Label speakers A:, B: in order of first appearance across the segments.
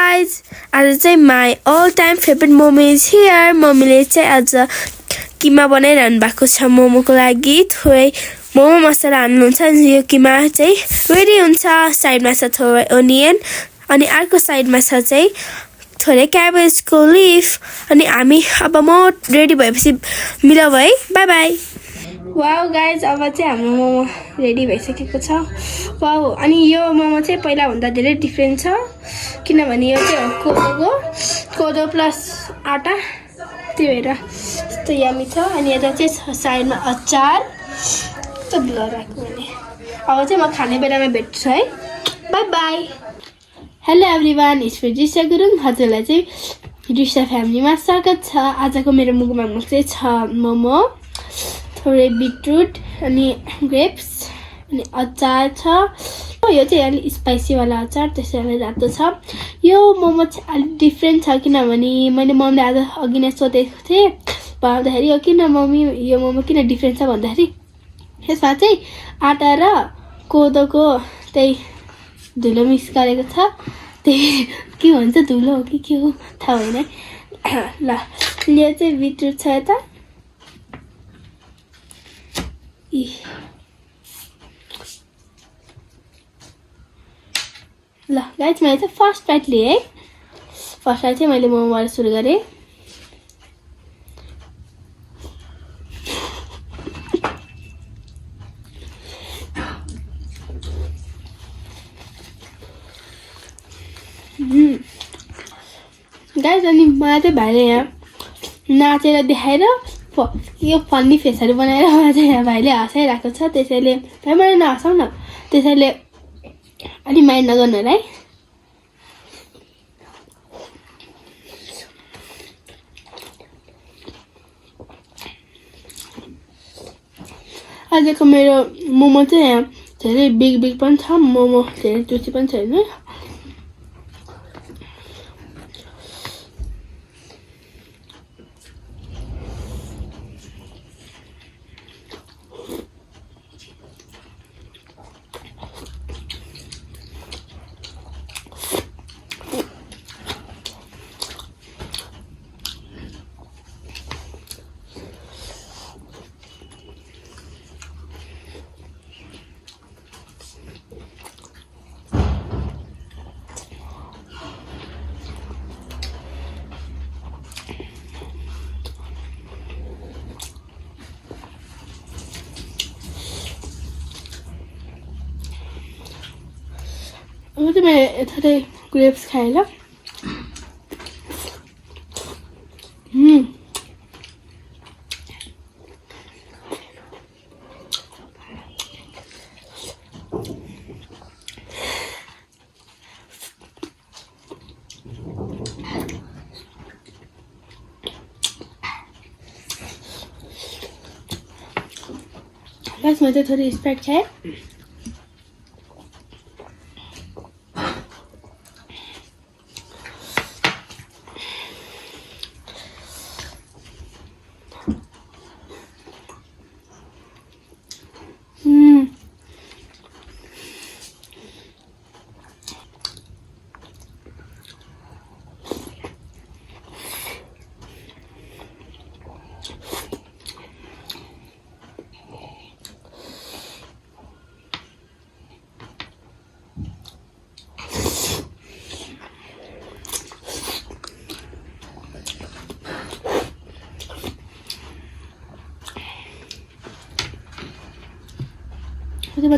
A: guys, आज चाहिँ my all time favorite mommy is here. मम्मीले चाहिँ आज किमा बनाइरहनु भएको छ मोमोको लागि। थोरै मोमो मसला हाल्नुहुन्छ अनि यो किमा चाहिँ रेडी हुन्छ। साइडमा छ थोरै ओनियन अनि अर्को साइडमा छ चाहिँ थोरै क्याबेजको लिफ अनि हामी अब म रेडी भएपछि मिलाउ है। Bye bye. वाउ गाइज, अब चाहिँ हाम्रो मोमो रेडी भइसकेको छ। वाउ, अनि यो मोमो चाहिँ पहिलाभन्दा धेरै डिफ्रेन्ट छ किनभने यो चाहिँ कोदो प्लस आटा, त्यो भएर यस्तो यमी छ। अनि यता चाहिँ साइडमा अचार यस्तो ब्लर राख्नु भने। अब चाहिँ म खाने बेलामा भेट्छु है। By by. Hello everyone, it's me दृश्य गुरुङ। हजुरलाई चाहिँ दृश्य फ्यामिलीमा स्वागत छ। आजको मेरो मुखमा चाहिँ छ मोमो, थोरै बिटरुट अनि ग्रेप्स अनि अचार छ। यो चाहिँ अलिक स्पाइसीवाला अचार, त्यसैले रातो छ। यो मोमो चाहिँ अलिक डिफ्रेन्ट छ किनभने मैले मम्मीले आज अघि नै सोधेको थिएँ भन्दाखेरि यो किन मम्मी यो मोमो किन डिफ्रेन्ट छ भन्दाखेरि यसमा चाहिँ आटा र कोदोको त्यही धुलो मिक्स गरेको छ। त्यही के भन्छ, धुलो हो कि के हो थाहा होइन। ल, यो चाहिँ बिटरुट छ यता। ल गाइज, मैले चाहिँ फर्स्ट बाइट लिएँ है। फर्स्ट बाइट चाहिँ मैले मोमोबाट सुरु गरेँ। गाइज, अनि मलाई चाहिँ भाइले यहाँ नाचेर देखाएर यो फन्नी फेसहरू बनाएर मलाई चाहिँ यहाँ भाइले हँसाइरहेको छ। त्यसैले भाइ मलाई नहँसाउ न, त्यसैले अलि माइन्ड नगर्नु होला है। आजको मेरो मोमो चाहिँ यहाँ धेरै बिग पनि छ, मोमो धेरै जुसी पनि छैन। अब चाहिँ मैले थोरै ग्रेप्स खाएँ ल। लास्टमा चाहिँ थोरै स्प्राइट खाएँ।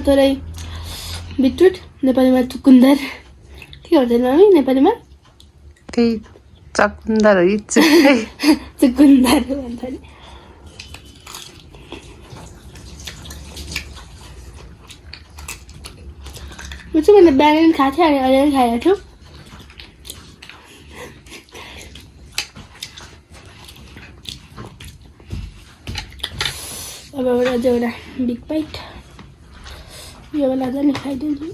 A: थोरै बिटरुट, नेपालीमा चुकुन्दर के भन्छ मम्मी नेपालीमा?
B: त्यही चकुन्दर हो कि
A: चुकुन्दर भन्छ नि। म चाहिँ मैले बिहान पनि खाएको थिएँ अनि अहिले पनि खाएको छु। अब अझ एउटा बिग बाइट यो वाला जाने खाइदिन्छु।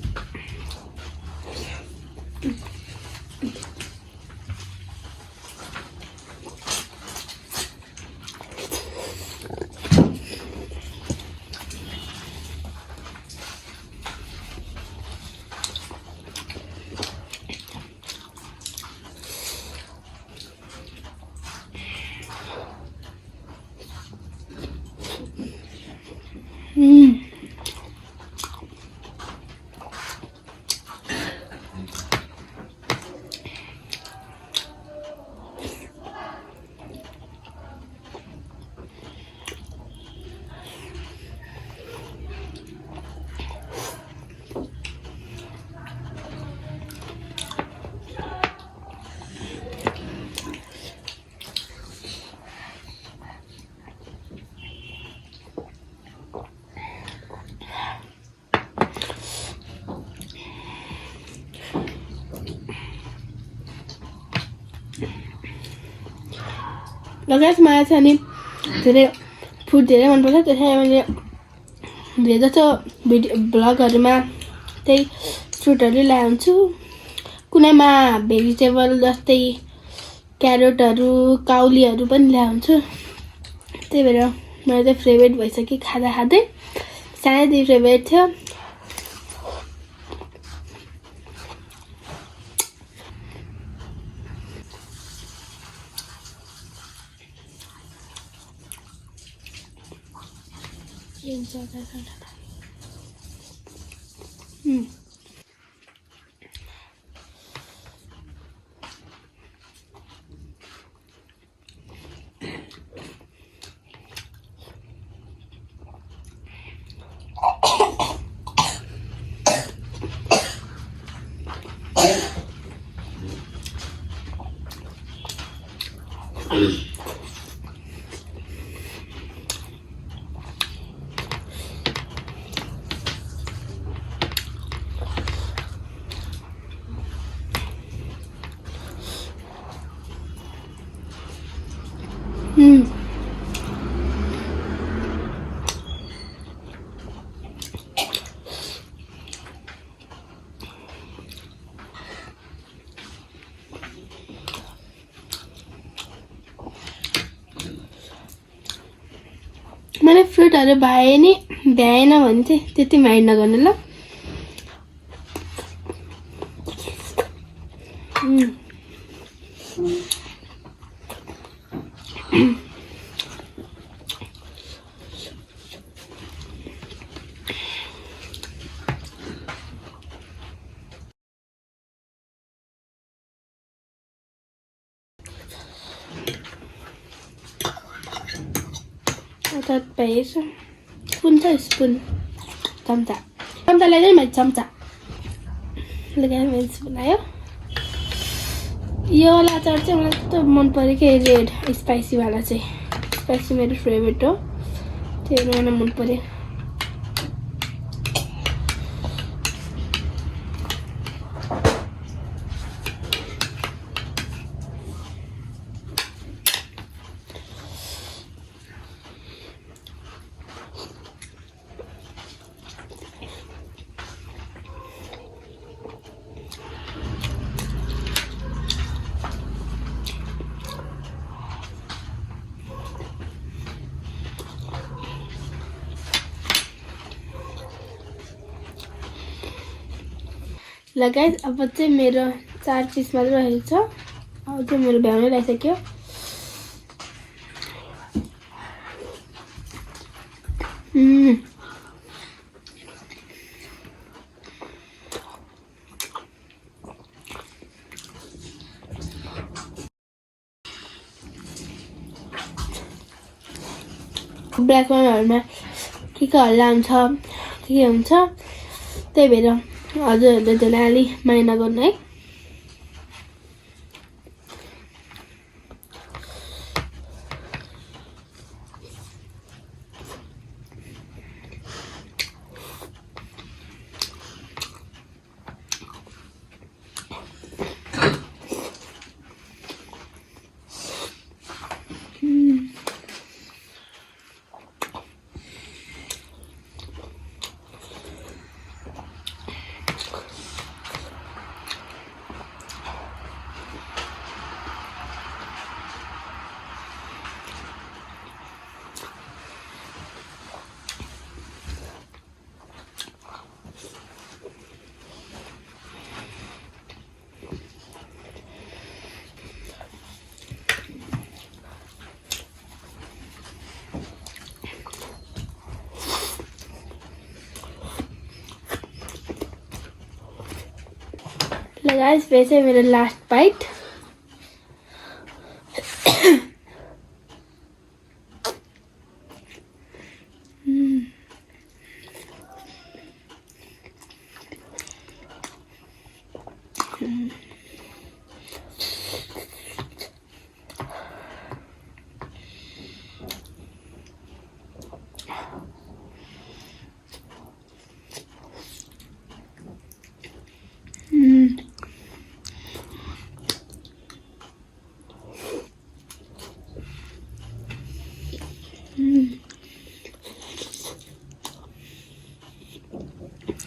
A: लगायत मलाई चाहिँ अनि धेरै फुड धेरै मनपर्छ त्यसैले मैले धेरै जस्तो भिडियो भ्लगहरूमा त्यही फ्रुटहरू ल्याए हुन्छु कुनैमा भेजिटेबल जस्तै क्यारोटहरू काउलीहरू पनि ल्याए हुन्छु त्यही भएर मेरो चाहिँ फेभरेट भइसक्यो खाँदा खाँदै सानैदेखि फेभरेट थियो मैले फ्रुटहरू भए नि भ्याएन भने चाहिँ त्यति माइन्ड नगर्नु ल अर्थात् भएछ स्पुन छ स्पुन चम्चा ल्याइदिएँ मैले चम्चा लगाएर मैले स्पुन आयो यो वाला अचार चाहिँ मलाई कस्तो मन पऱ्यो कि रेड स्पाइसीवाला चाहिँ स्पाइसी मेरो फेभरेट हो त्यही भएर मलाई मन पऱ्यो लगायत अब चाहिँ मेरो 4 पिस मात्र रहेको छ अब चाहिँ मेरो भ्याउनै लागिसक्यो ब्याकग्राउन्डहरूमा के हल्ला हुन्छ के हुन्छ त्यही भएर हजुरहरूले त्यसलाई अलि माया नगर्नु है ल गाइस यो चाहिँ मेरो लास्ट बाइट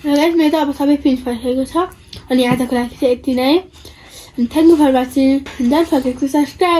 A: गाइस मेरो त अब सबै फिनिस भइसकेको छ अनि आजको लागि चाहिँ यति नै thank you for watching don't forget to subscribe